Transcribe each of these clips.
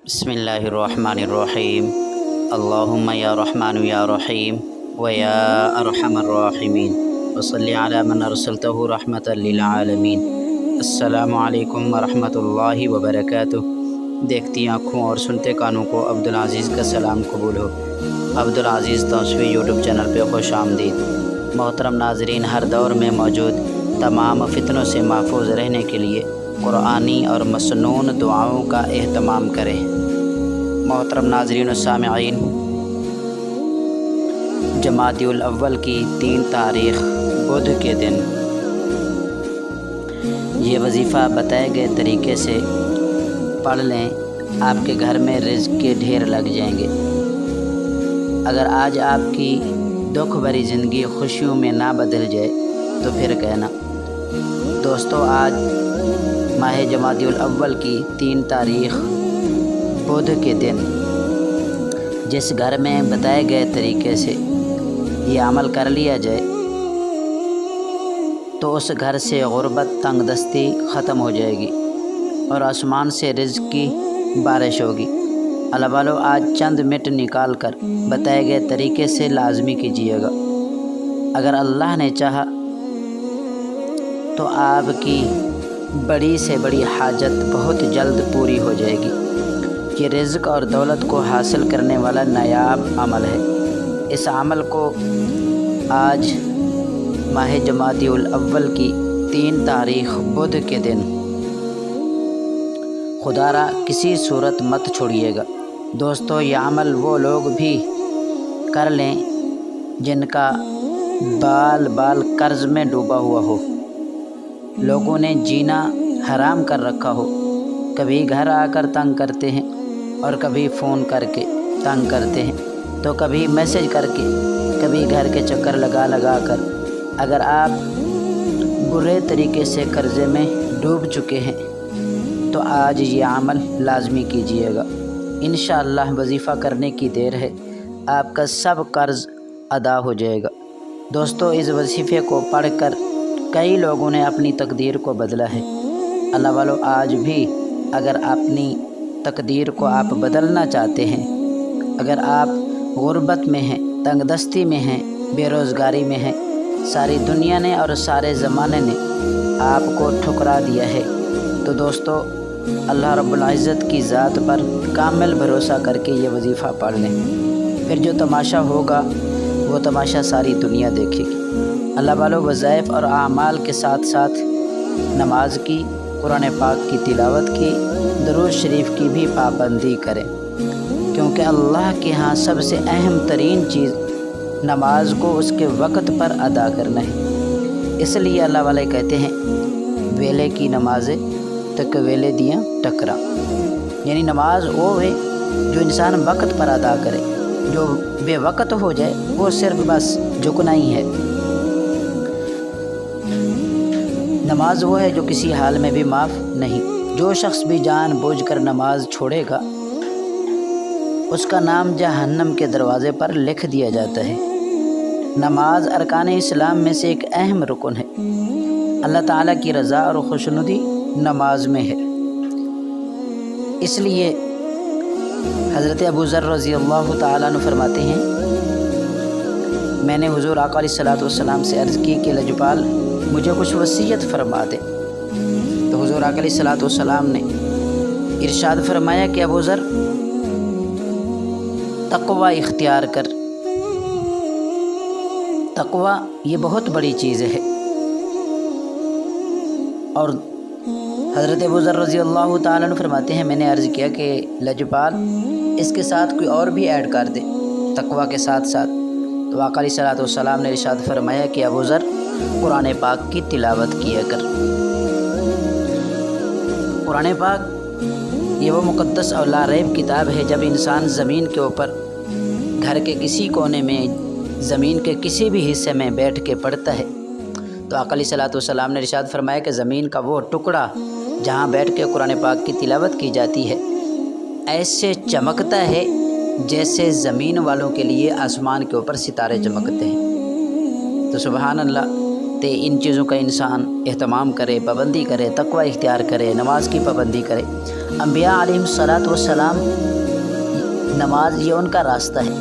بسم اللہ الرحمن الرحیم اللہم یا رحمن یا رحیم ویا ارحم الراحمین وصلی علی من ارسلتہ رحمۃ للعالمین۔ السلام علیکم ورحمۃ اللہ وبرکاتہ۔ دیکھتی آنکھوں اور سنتے کانوں کو عبدالعزیز کا سلام قبول ہو۔ عبدالعزیز توسیوی یوٹیوب چینل پہ خوش آمدید۔ محترم ناظرین، ہر دور میں موجود تمام فتنوں سے محفوظ رہنے کے لیے قرآنی اور مسنون دعاؤں کا اہتمام کریں۔ محترم ناظرین و سامعین، جمادی الاول کی 3 تاریخ بدھ کے دن یہ وظیفہ بتائے گئے طریقے سے پڑھ لیں، آپ کے گھر میں رزق کے ڈھیر لگ جائیں گے۔ اگر آج آپ کی دکھ بھری زندگی خوشیوں میں نہ بدل جائے تو پھر کہنا۔ دوستو، آج ماہ جمادی الاول کی 3 تاریخ بدھ کے دن جس گھر میں بتائے گئے طریقے سے یہ عمل کر لیا جائے تو اس گھر سے غربت، تنگ دستی ختم ہو جائے گی اور آسمان سے رزق کی بارش ہوگی۔ اللہ والو، آج چند منٹ نکال کر بتائے گئے طریقے سے لازمی کیجیے گا۔ اگر اللہ نے چاہا تو آپ کی بڑی سے بڑی حاجت بہت جلد پوری ہو جائے گی۔ یہ رزق اور دولت کو حاصل کرنے والا نایاب عمل ہے۔ اس عمل کو آج ماہ جمادی الاول کی 3 تاریخ بدھ کے دن خدا را کسی صورت مت چھوڑیے گا۔ دوستو، یہ عمل وہ لوگ بھی کر لیں جن کا بال قرض میں ڈوبا ہوا ہو، لوگوں نے جینا حرام کر رکھا ہو، کبھی گھر آ کر تنگ کرتے ہیں اور کبھی فون کر کے تنگ کرتے ہیں، تو کبھی میسج کر کے، کبھی گھر کے چکر لگا کر۔ اگر آپ برے طریقے سے قرضے میں ڈوب چکے ہیں تو آج یہ عمل لازمی کیجیے گا۔ انشاءاللہ وظیفہ کرنے کی دیر ہے، آپ کا سب قرض ادا ہو جائے گا۔ دوستو، اس وظیفے کو پڑھ کر کئی لوگوں نے اپنی تقدیر کو بدلا ہے۔ اللہ والو، آج بھی اگر اپنی تقدیر کو آپ بدلنا چاہتے ہیں، اگر آپ غربت میں ہیں، تنگ دستی میں ہیں، بے روزگاری میں ہیں، ساری دنیا نے اور سارے زمانے نے آپ کو ٹھکرا دیا ہے، تو دوستو اللہ رب العزت کی ذات پر کامل بھروسہ کر کے یہ وظیفہ پڑھ لیں۔ پھر جو تماشا ہوگا وہ تماشا ساری دنیا دیکھے گی۔ اللہ والو، وظائف اور اعمال کے ساتھ ساتھ نماز کی، قرآن پاک کی تلاوت کی، درود شریف کی بھی پابندی کریں، کیونکہ اللہ کے ہاں سب سے اہم ترین چیز نماز کو اس کے وقت پر ادا کرنا ہے۔ اس لیے اللہ والے کہتے ہیں، ویلے کی نمازیں تک ویلے دیاں ٹکرا، یعنی نماز وہ ہے جو انسان وقت پر ادا کرے، جو بے وقت ہو جائے وہ صرف بس جھکنا ہی ہے۔ نماز وہ ہے جو کسی حال میں بھی معاف نہیں۔ جو شخص بھی جان بوجھ کر نماز چھوڑے گا اس کا نام جہنم کے دروازے پر لکھ دیا جاتا ہے۔ نماز ارکان اسلام میں سے ایک اہم رکن ہے۔ اللہ تعالیٰ کی رضا اور خوشنودی نماز میں ہے۔ اس لیے حضرت ابو ذر رضی اللہ تعالیٰ عنہ فرماتے ہیں، میں نے حضور آقا علیہ الصلوۃ والسلام سے عرض کی کہ لجپال مجھے کچھ وصیت فرما دے، تو حضور آقا علیہ الصلوۃ والسلام نے ارشاد فرمایا کہ ابو ذر، تقوی اختیار کر۔ تقوی یہ بہت بڑی چیز ہے، اور حضرت ابو ذر رضی اللہ تعالیٰ عنہ فرماتے ہیں، میں نے عرض کیا کہ لجپال اس کے ساتھ کوئی اور بھی ایڈ کر دے تقوی کے ساتھ ساتھ، تو آقا علیہ الصلوۃ والسلام نے ارشاد فرمایا کہ ابو ذر قرآن پاک کی تلاوت کیا کر۔ قرآن پاک یہ وہ مقدس اور لا ریب کتاب ہے، جب انسان زمین کے اوپر گھر کے کسی کونے میں، زمین کے کسی بھی حصے میں بیٹھ کے پڑھتا ہے تو آقا علیہ الصلوۃ والسلام نے ارشاد فرمایا کہ زمین کا وہ ٹکڑا جہاں بیٹھ کے قرآن پاک کی تلاوت کی جاتی ہے ایسے چمکتا ہے جیسے زمین والوں کے لیے آسمان کے اوپر ستارے چمکتے ہیں۔ تو سبحان اللہ، تو ان چیزوں کا انسان اہتمام کرے، پابندی کرے، تقوی اختیار کرے، نماز کی پابندی کرے۔ انبیاء علیہم الصلاۃ والسلام، نماز یہ ان کا راستہ ہے۔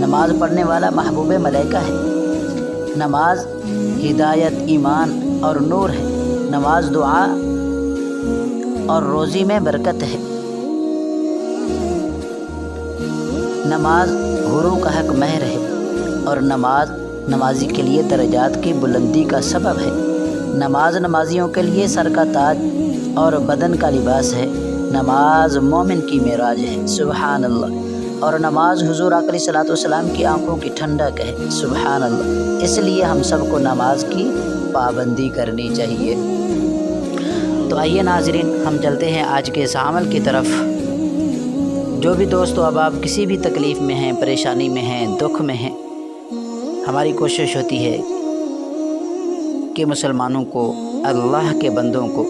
نماز پڑھنے والا محبوب ملائکہ ہے۔ نماز ہدایت، ایمان اور نور ہے۔ نماز دعا اور روزی میں برکت ہے۔ نماز حوروں کا حق مہر ہے، اور نماز نمازی کے لیے درجات کی بلندی کا سبب ہے۔ نماز نمازیوں کے لیے سر کا تاج اور بدن کا لباس ہے۔ نماز مومن کی معراج ہے، سبحان اللہ۔ اور نماز حضور آقا علیہ الصلوۃ والسلام کی آنکھوں کی ٹھنڈک ہے، سبحان اللہ۔ اس لیے ہم سب کو نماز کی پابندی کرنی چاہیے۔ تو آئیے ناظرین، ہم چلتے ہیں آج کے اس عمل کی طرف۔ جو بھی دوست و احباب کسی بھی تکلیف میں ہیں، پریشانی میں ہیں، دکھ میں ہیں، ہماری کوشش ہوتی ہے کہ مسلمانوں کو، اللہ کے بندوں کو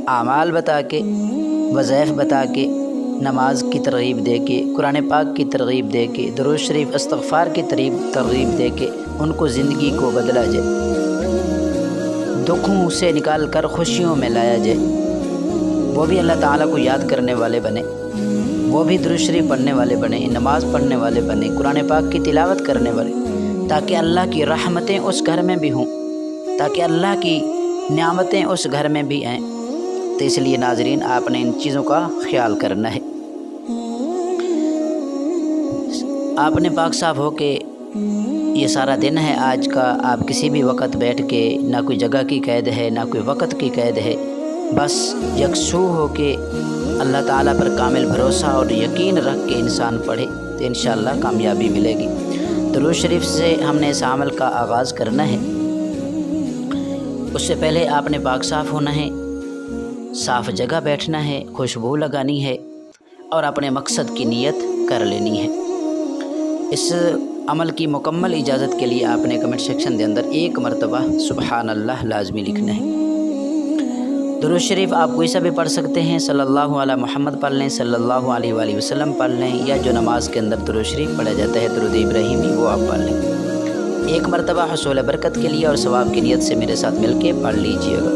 اعمال بتا کے، وظائف بتا کے، نماز کی ترغیب دے کے، قرآن پاک کی ترغیب دے کے، درود شریف استغفار کی ترغیب دے کے ان کو زندگی کو بدلا جائے، دکھوں سے نکال کر خوشیوں میں لایا جائے۔ وہ بھی اللہ تعالیٰ کو یاد کرنے والے بنے، وہ بھی درود شریف پڑھنے والے بنے، نماز پڑھنے والے بنے، قرآن پاک کی تلاوت کرنے والے، تاکہ اللہ کی رحمتیں اس گھر میں بھی ہوں، تاکہ اللہ کی نعمتیں اس گھر میں بھی آئیں۔ تو اس لیے ناظرین، آپ نے ان چیزوں کا خیال کرنا ہے۔ آپ نے پاک صاف ہو کے، یہ سارا دن ہے آج کا، آپ کسی بھی وقت بیٹھ کے، نہ کوئی جگہ کی قید ہے، نہ کوئی وقت کی قید ہے، بس یکسو ہو کے اللہ تعالیٰ پر کامل بھروسہ اور یقین رکھ کے انسان پڑھے تو انشاءاللہ کامیابی ملے گی۔ درود شریف سے ہم نے اس عمل کا آغاز کرنا ہے۔ اس سے پہلے آپ نے پاک صاف ہونا ہے، صاف جگہ بیٹھنا ہے، خوشبو لگانی ہے اور اپنے مقصد کی نیت کر لینی ہے۔ اس عمل کی مکمل اجازت کے لیے آپ نے کمنٹ سیکشن کے اندر 1 مرتبہ سبحان اللہ لازمی لکھنا ہے۔ درود شریف آپ کوئی سا بھی پڑھ سکتے ہیں، صلی اللہ علی محمد پڑھ لیں، صلی اللہ علیہ وآلہ وسلم پڑھ لیں، یا جو نماز کے اندر درود شریف پڑھا جاتا ہے درود ابراہیمی، وہ آپ پڑھ لیں۔ 1 مرتبہ حصول برکت کے لیے اور ثواب کی نیت سے میرے ساتھ مل کے پڑھ لیجئے گا۔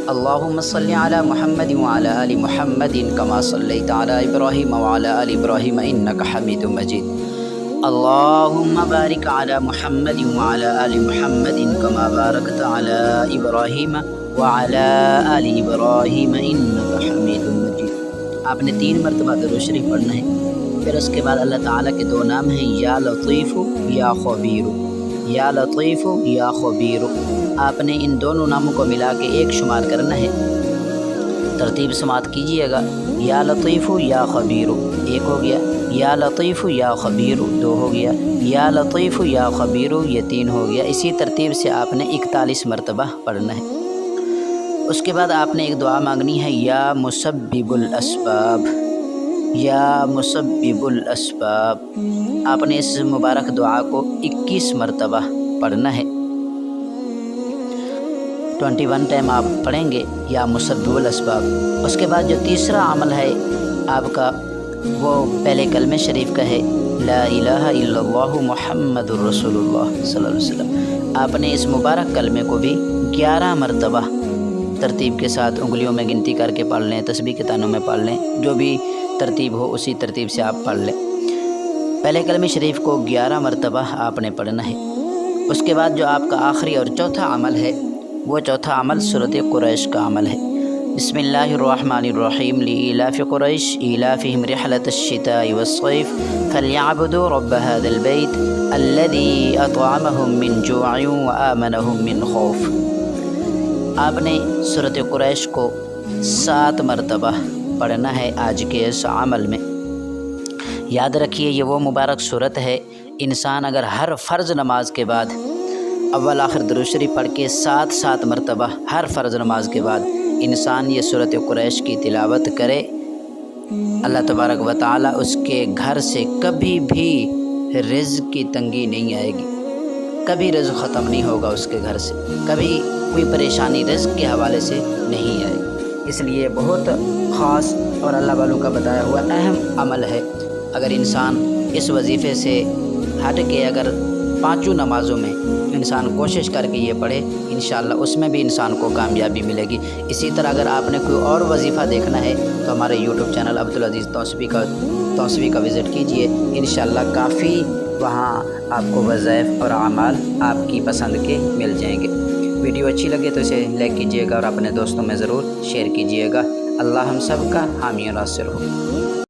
اللہم صلی علی محمد وعلی آل محمد کما صلیت علی ابراہیم وعلی آل ابراہیم انک حمید مجید۔ اللہم بارک علی محمد وعلی آل محمد کما بارکت علی ابراہیم وعلی آل ابراہیم انک حمید مجید۔ آپ نے 3 مرتبہ درود شریف پڑھنا ہے۔ پھر اس کے بعد اللہ تعالیٰ کے 2 نام ہیں، یا لطیف یا خبیر، یا لطیف یا خبیر۔ آپ نے ان دونوں ناموں کو ملا کے 1 شمار کرنا ہے۔ ترتیب سماعت کیجئے گا، یا لطیف یا خبیر 1 ہو گیا، یا لطیف یا خبیر 2 ہو گیا، یا لطیف یا خبیر یہ 3 ہو گیا۔ اسی ترتیب سے آپ نے 41 مرتبہ پڑھنا ہے۔ اس کے بعد آپ نے ایک دعا مانگنی ہے، یا مسبب الاسباب، یا مسبب الاسباب۔ آپ نے اس مبارک دعا کو 21 مرتبہ پڑھنا ہے۔ 21 ٹائم آپ پڑھیں گے یا مسبب الاسباب۔ اس کے بعد جو تیسرا عمل ہے آپ کا، وہ پہلے کلمہ شریف کا ہے، لا الہ الا اللہ محمد الرسول اللہ صلی اللہ علیہ وسلم۔ آپ نے اس مبارک کلمے کو بھی 11 مرتبہ ترتیب کے ساتھ انگلیوں میں گنتی کر کے پڑھ لیں، تسبیح کے تانوں میں پڑھ لیں، جو بھی ترتیب ہو اسی ترتیب سے آپ پڑھ لیں۔ پہلے کلمہ شریف کو 11 مرتبہ آپ نے پڑھنا ہے۔ اس کے بعد جو آپ کا آخری اور چوتھا عمل ہے، وہ چوتھا عمل سورۃ قریش کا عمل ہے۔ بسم اللہ الرحمن الرحیم، لإیلاف قریش ایلافہم رحلۃ الشتاء والصیف فلیعبدوا رب ھذا البیت الذی اطعمہم من جوع وآمنہم من خوف۔ آپ نے سورۃ قریش کو 7 مرتبہ پڑھنا ہے آج کے اس عمل میں۔ یاد رکھیے، یہ وہ مبارک صورت ہے، انسان اگر ہر فرض نماز کے بعد اول آخر درود شریف پڑھ کے 7 مرتبہ ہر فرض نماز کے بعد انسان یہ سورۃ قریش کی تلاوت کرے، اللہ تبارک و تعالی اس کے گھر سے کبھی بھی رزق کی تنگی نہیں آئے گی، کبھی رزق ختم نہیں ہوگا اس کے گھر سے، کبھی کوئی پریشانی رزق کے حوالے سے نہیں آئے گی۔ اس لیے بہت خاص اور اللہ والوں کا بتایا ہوا اہم عمل ہے۔ اگر انسان اس وظیفے سے ہٹ کے اگر 5 نمازوں میں انسان کوشش کر کے یہ پڑھے، انشاءاللہ اس میں بھی انسان کو کامیابی ملے گی۔ اسی طرح اگر آپ نے کوئی اور وظیفہ دیکھنا ہے تو ہمارے یوٹیوب چینل عبدالعزیز توصیفی کا وزٹ کیجئے، انشاءاللہ کافی وہاں آپ کو وظائف اور اعمال آپ کی پسند کے مل جائیں گے۔ ویڈیو اچھی لگے تو اسے لائک کیجئے گا اور اپنے دوستوں میں ضرور شیئر کیجئے گا۔ اللہ ہم سب کا حامی و ناصر ہو۔